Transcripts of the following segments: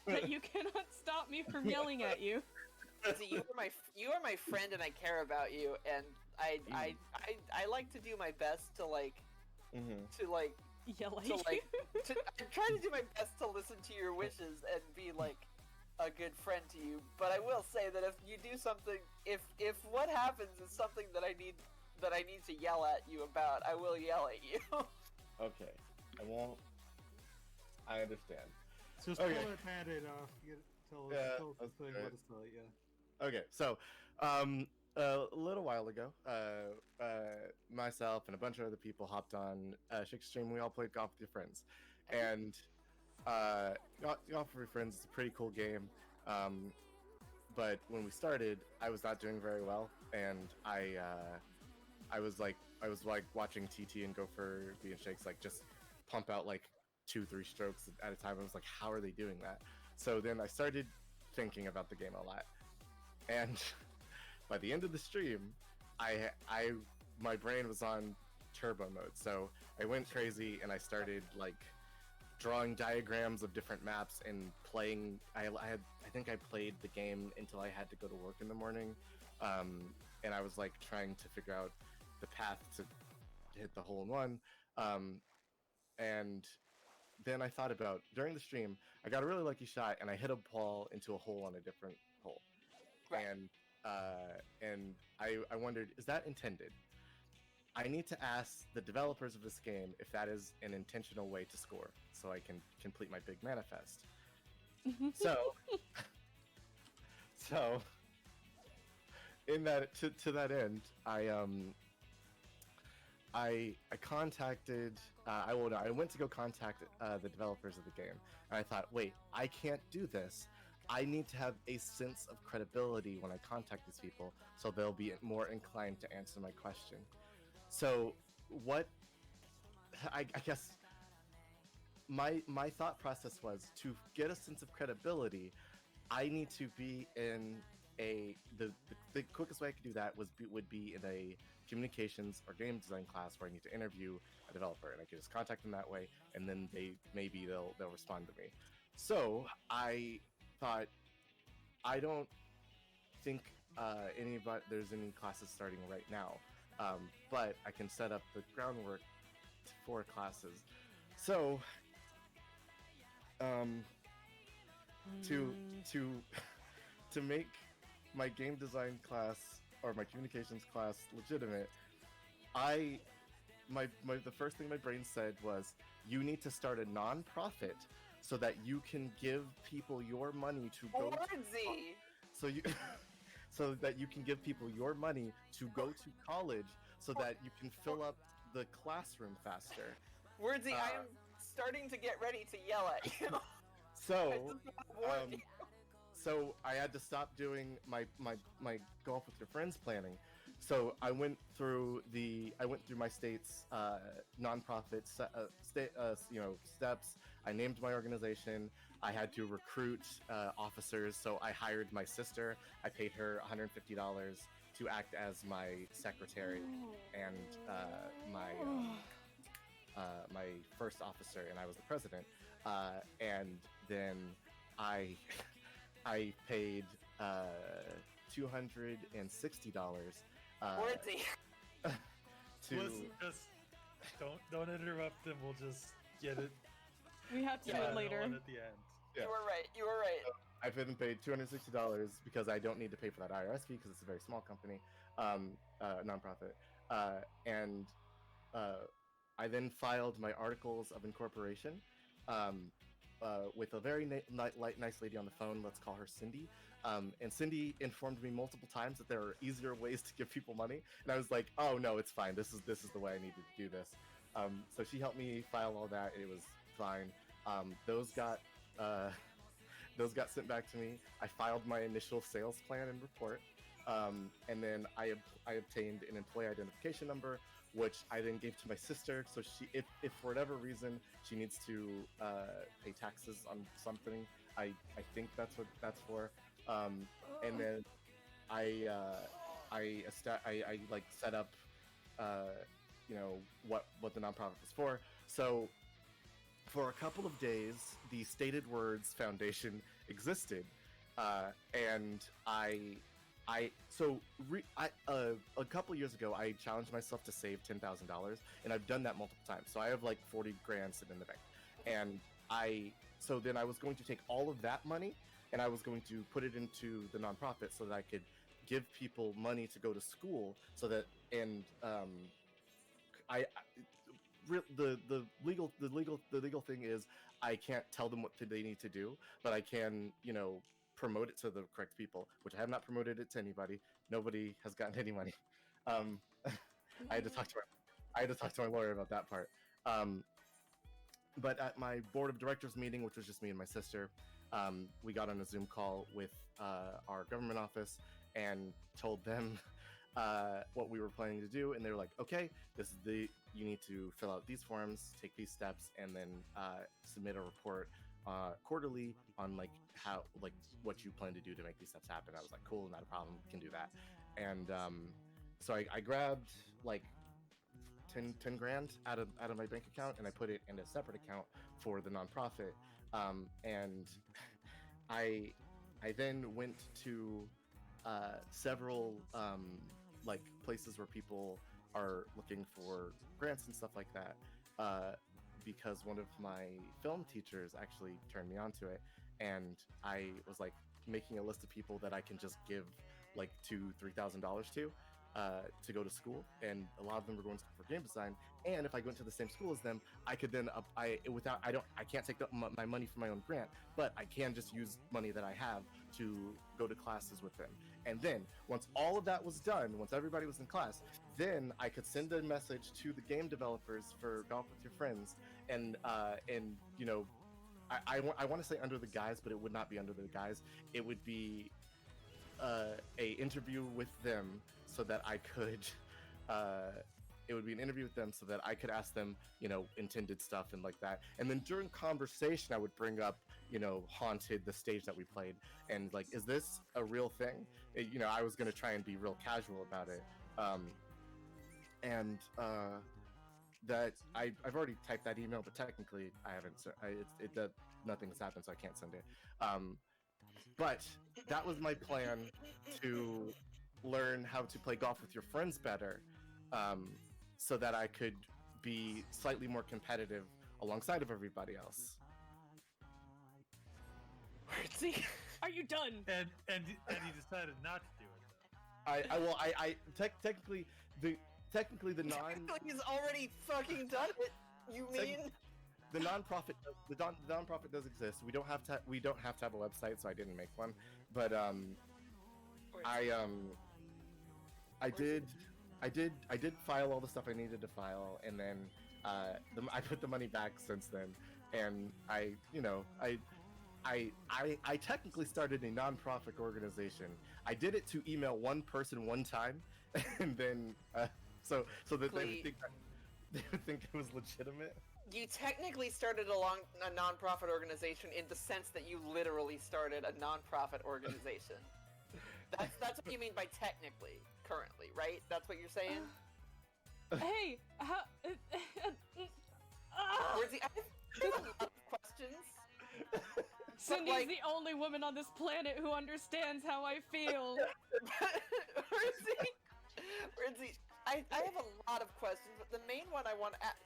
but you cannot stop me from yelling at you. See, you are my friend, and I care about you, and I like to do my best to like Yell at to you. like I'm trying to do my best to listen to your wishes and be like a good friend to you. But I will say that if you do something, if what happens is something that I need to yell at you about, I will yell at you. Okay, I won't. I understand. Just Okay. pull that band-aid off. Tell Yeah, us the that's thing. great. Let us know. Yeah. Okay, so a little while ago, myself and a bunch of other people hopped on Shake We all played Golf with Your Friends, and Golf with Your Friends is a pretty cool game. But when we started, I was not doing very well, and I was like watching TT and Gopher B and Shakes like just pump out like 2-3 strokes at a time. I was like, how are they doing that? So then I started thinking about the game a lot, and by the end of the stream, my brain was on turbo mode. So I went crazy and I started like drawing diagrams of different maps and playing. I think I played the game until I had to go to work in the morning, and I was like trying to figure out the path to hit the hole in one, and then I thought about during the stream I got a really lucky shot and I hit a ball into a hole on a different hole, Right. and I wondered, is that intended? I need to ask the developers of this game if that is an intentional way to score, so I can complete my big manifest. So in that to that end, I contacted. I went to go contact the developers of the game, and I thought, wait, I can't do this. I need to have a sense of credibility when I contact these people, so they'll be more inclined to answer my question. So, I guess my thought process was to get a sense of credibility. I need to be in the quickest way I could do that would be in a communications or game design class where I need to interview a developer, and I could just contact them that way, and then they'll respond to me. So I thought, I don't think there's any classes starting right now, but I can set up the groundwork for classes. So to make my game design class or my communications class legitimate, the first thing my brain said was, you need to start a non-profit so that you can give people your money to go Wordsy! so that you can give people your money to go to college so that you can fill up the classroom faster. Wordsy, I am starting to get ready to yell at you. So I had to stop doing my Golf with Your Friends planning. So I went through my state's nonprofit steps. I named my organization. I had to recruit officers, so I hired my sister. I paid her $150 to act as my secretary and my first officer, and I was the president. And then I paid $260. Wordsy. Listen, just don't interrupt him. We'll just get it. We have to do it later. At the end. Yeah. You were right. I've been paid $260 because I don't need to pay for that IRS fee because it's a very small company, nonprofit. And I then filed my articles of incorporation with a very nice lady on the phone. Let's call her Cindy. And Cindy informed me multiple times that there are easier ways to give people money, and I was like, oh no, it's fine. This is the way I needed to do this. So she helped me file all that. It was fine. Those got sent back to me. I filed my initial sales plan and report, and then I obtained an employee identification number, which I then gave to my sister. So if for whatever reason she needs to pay taxes on something, I think that's what that's for. And then I like set up what the nonprofit was for. So for a couple of days, the Stated Words Foundation existed, and a couple years ago, I challenged myself to save $10,000, and I've done that multiple times. So I have like 40 grand sitting in the bank, and so then I was going to take all of that money, and I was going to put it into the nonprofit so that I could give people money to go to school, so that the legal thing is I can't tell them what they need to do, but I can, promote it to the correct people, which I have not promoted it to anybody. Nobody has gotten any money. I had to talk to my lawyer about that part. But at my board of directors meeting, which was just me and my sister, we got on a Zoom call with our government office and told them what we were planning to do, and they were like, okay, you need to fill out these forms, take these steps, and then submit a report quarterly on what you plan to do to make these steps happen. I was like, cool, not a problem, can do that. And so I grabbed like 10 grand out of my bank account, and I put it in a separate account for the nonprofit. And I then went to several places where people are looking for grants and stuff like that, because one of my film teachers actually turned me onto it, and I was like making a list of people that I can just give like $2,000-$3,000 to go to school, and a lot of them were going to school for game design. And if I went to the same school as them, I could then I can't take my money from my own grant, but I can just use money that I have to go to classes with them. And then once all of that was done, once everybody was in class, then I could send a message to the game developers for Golf with Your Friends, and I want to say under the guise, but it would not be under the guise. It would be a interview with them, so that I could it would be an interview with them so that I could ask them, intended stuff and like that. And then during conversation, I would bring up, Haunted, the stage that we played, and like, is this a real thing? I was going to try and be real casual about it. That I've already typed that email, but technically I haven't. Nothing has happened, so I can't send it. But that was my plan, to learn how to play golf with your friends better, so that I could be slightly more competitive alongside of everybody else. Are you done? And he decided not to do it. Technically the He's already fucking done it. You mean? The nonprofit does exist. We don't have to have a website, so I didn't make one. But I did file all the stuff I needed to file, and then I put the money back since then. And I technically started a nonprofit organization. I did it to email one person one time, and then so that they would think it was legitimate. You technically started a nonprofit organization in the sense that you literally started a nonprofit organization. That's what you mean by technically, currently, right? That's what you're saying? Hey, how... I have a lot of questions. Cindy's the only woman on this planet who understands how I feel. Rinzy, I have a lot of questions, but the main one I want to ask...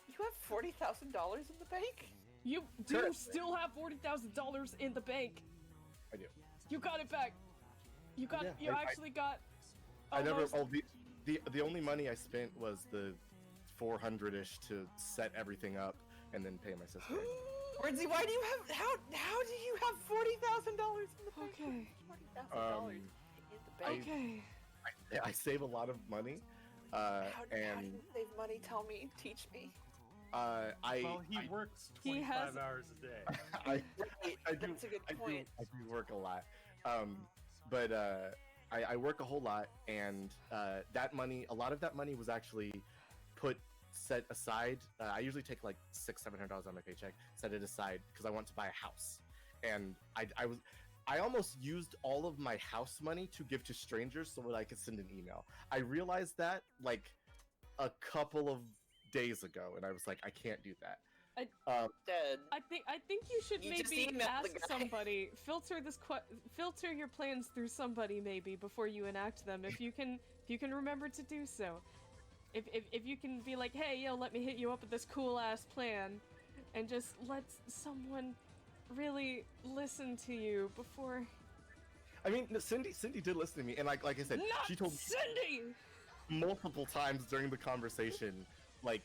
You have $40,000 in the bank? You do still have $40,000 in the bank. I do. You got it back. You got. Yeah, actually got. I never. Oh, the only money I spent was the 400-ish to set everything up and then pay my sister. Rinzy, why do you have? How do you have $40,000 in the bank? Okay. $40,000 in the bank. Okay. I save a lot of money. How do you save money? Tell me. Teach me. He works 25 hours a day. That's a good point. I do work a lot, but I work a whole lot, and that money, a lot of that money was actually set aside. I usually take like $600-$700 on my paycheck, set it aside because I want to buy a house, and I almost used all of my house money to give to strangers so that I could send an email. I realized that like a couple of days ago, and I was like, I can't do that. Dead. I think you should You just maybe emailed the ask guy. somebody, filter your plans through somebody maybe before you enact them. If you can remember to do so. If you can be like, hey, yo, let me hit you up with this cool ass plan, and just let someone really listen to you before. I mean, Cindy did listen to me, and like I said, Not she told me Cindy. multiple times during the conversation, like,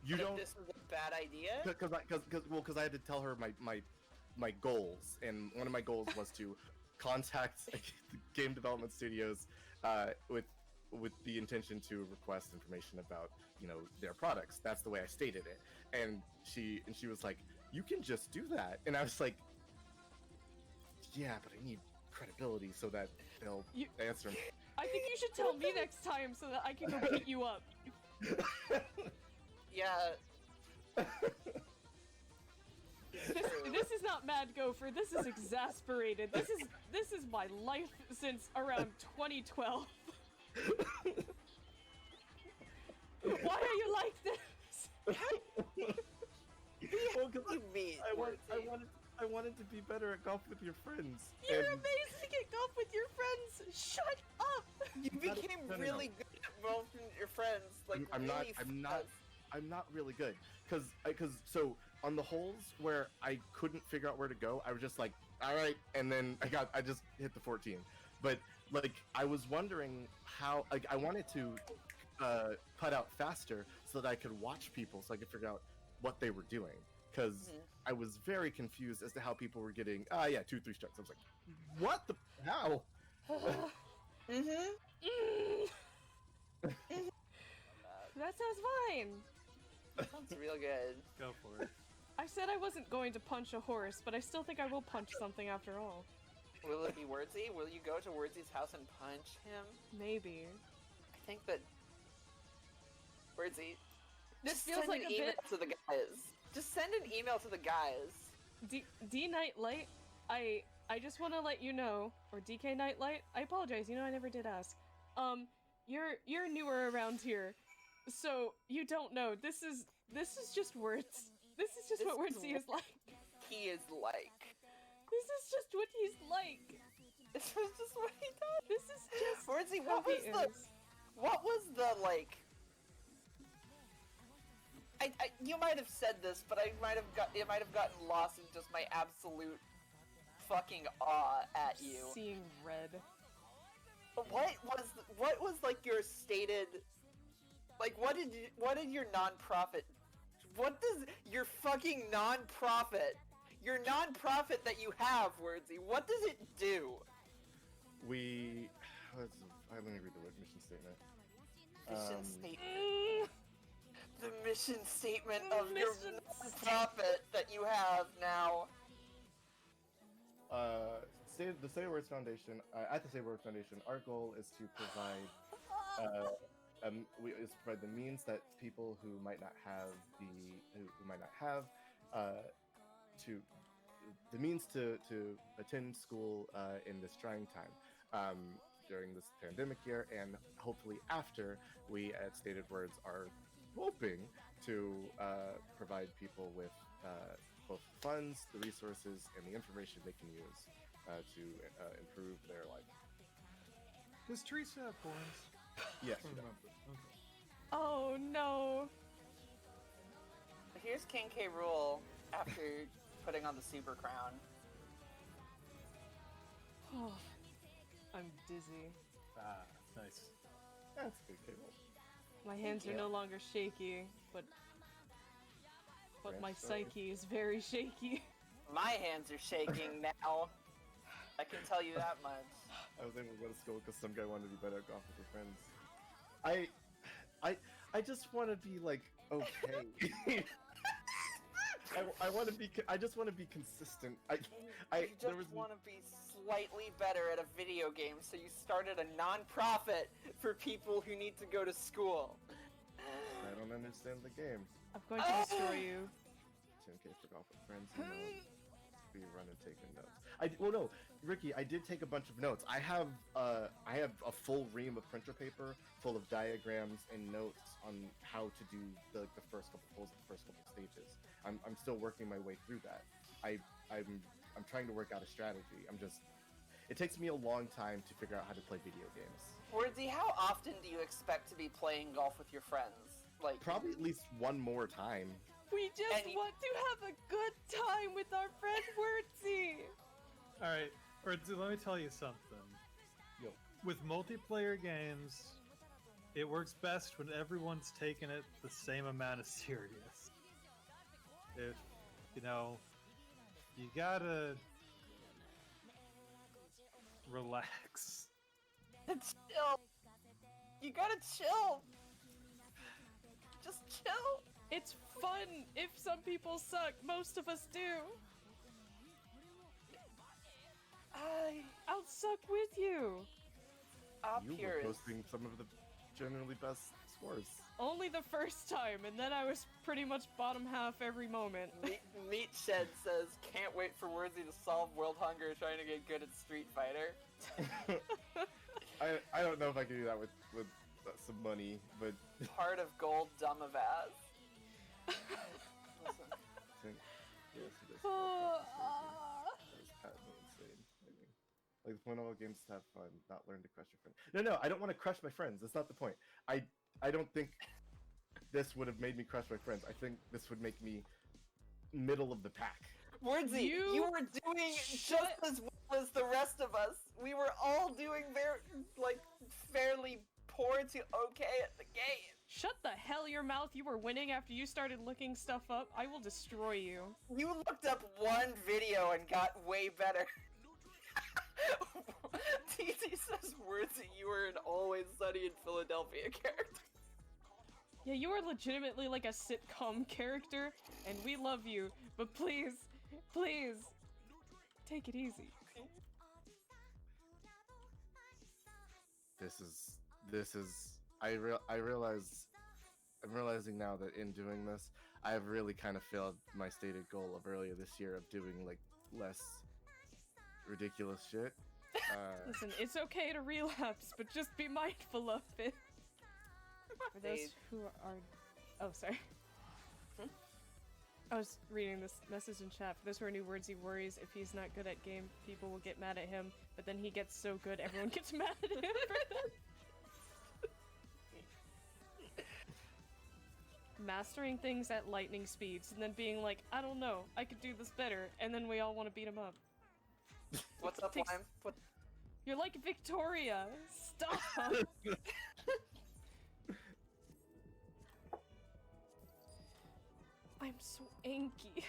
you That don't, This was a bad idea. because I had to tell her my goals, and one of my goals was to contact game development studios with the intention to request information about, you know, their products. That's the way I stated it, and she was like, you can just do that, and I was like, yeah, but I need credibility so that they'll answer me. I think you should tell me next time so that I can go beat you up. Yeah. This is not Mad Gopher. This is exasperated. This is my life since around 2012. Why are you like this? Well, 'cause You mean? I wanted to be better at golf with your friends. You're and- amazing at golf with your friends. Shut up. You became no. really good at both your friends. Like I'm really not really good, cause so on the holes where I couldn't figure out where to go, I was just like, all right, and then I just hit the 14. But like, I was wondering how, like, I wanted to putt out faster so that I could watch people, so I could figure out what they were doing, cause I was very confused as to how people were getting 2-3 strikes. I was like, what the how? That sounds fine. Sounds real good. Go for it. I said I wasn't going to punch a horse, but I still think I will punch something after all. Will it be Wordsy? Will you go to Wordsy's house and punch him? Maybe. I think that Wordsy. This Just feels send like an a email bit. to the guys. Just send an email to the guys. D Nightlight, I just want to let you know, or DK Nightlight, I apologize, you know I never did ask. You're newer around here, so you don't know. This is just words. This is just This what is Wordsy is like. He is like. This is just what he's like. This is just what he does. This is just Wordsy, how what was he the is. what was the like? You might have said this, but it might have gotten lost in just my absolute fucking awe at you. Seeing red. What was like your stated, like what did your nonprofit, what does your fucking nonprofit, your nonprofit that you have, Wordsy, what does it do? Let me read the mission statement. Mission Um, statement. The mission statement of your Mission nonprofit that you have now. The Save Words Foundation. At the Save Words Foundation, our goal is to provide provide the means that people who might not have the means to attend school in this trying time during this pandemic year, and hopefully after. We at Stated Words are hoping to provide people with both funds, the resources, and the information they can use to improve their life. Does Teresa have horns? Yes. I remember. Okay. Oh no. Here's King K. Rool after putting on the super crown. Oh, I'm dizzy. Ah, nice. That's good, Cable. My hands are you. no longer shaky, but my Branch forward. psyche is very shaky. My hands are shaking now. I can tell you that much. I was able to go to school because some guy wanted to be better at golf with his friends. I just want to be like okay. I want to be. I just want to be consistent. You there just was want to be slightly better at a video game, so you started a non-profit for people who need to go to school. I don't understand the game. I'm going to destroy you. 10K for golf with friends. You know, be running, taking notes. Well, no, Ricky, I did take a bunch of notes. I have a full ream of printer paper full of diagrams and notes on how to do the first couple pulls, the first couple stages. I'm still working my way through that. I'm trying to work out a strategy. It takes me a long time to figure out how to play video games. Wordsy, how often do you expect to be playing golf with your friends? Like, Probably at least one more time. We just And want to have a good time with our friend Wordsy. All right, Wordsy, let me tell you something. Yo. With multiplayer games, it works best when everyone's taking it the same amount of serious. If, you gotta relax. chill. You gotta chill. Just chill. It's fun if some people suck. Most of us do. I'll suck with you. You were posting some of the generally best scores. Only the first time, and then I was pretty much bottom half every moment. Meat Shed says, can't wait for Wordsy to solve world hunger trying to get good at Street Fighter. I don't know if I can do that with some money, but Heart of gold, dumb of ass. yes, it is. Oh, That is patently insane. Maybe. Like, when all games to have fun, not learn to crush your friends. No, I don't want to crush my friends. That's not the point. I don't think this would have made me crush my friends. I think this would make me middle of the pack. Wordsy, you were doing just as well as the rest of us. We were all doing fairly poor to okay at the game. shut the hell your mouth. You were winning after you started looking stuff up. I will destroy you. You looked up one video and got way better. TT says Wordsy, you were an Always Sunny in Philadelphia character. Yeah, you are legitimately like a sitcom character, and we love you, but please, take it easy. I'm realizing now that in doing this, I've really kind of failed my stated goal of earlier this year of doing like less ridiculous shit. Listen, it's okay to relapse, but just be mindful of it. For those who are... Oh, sorry. I was reading this message in chat. For those who are new words, he worries if he's not good at game, people will get mad at him, but then he gets so good, everyone gets mad at him for that. Mastering things at lightning speeds, and then being like, I don't know, I could do this better, and then we all want to beat him up. What's up, Takes- Lime? You're like Victoria! Stop! I'm so anky.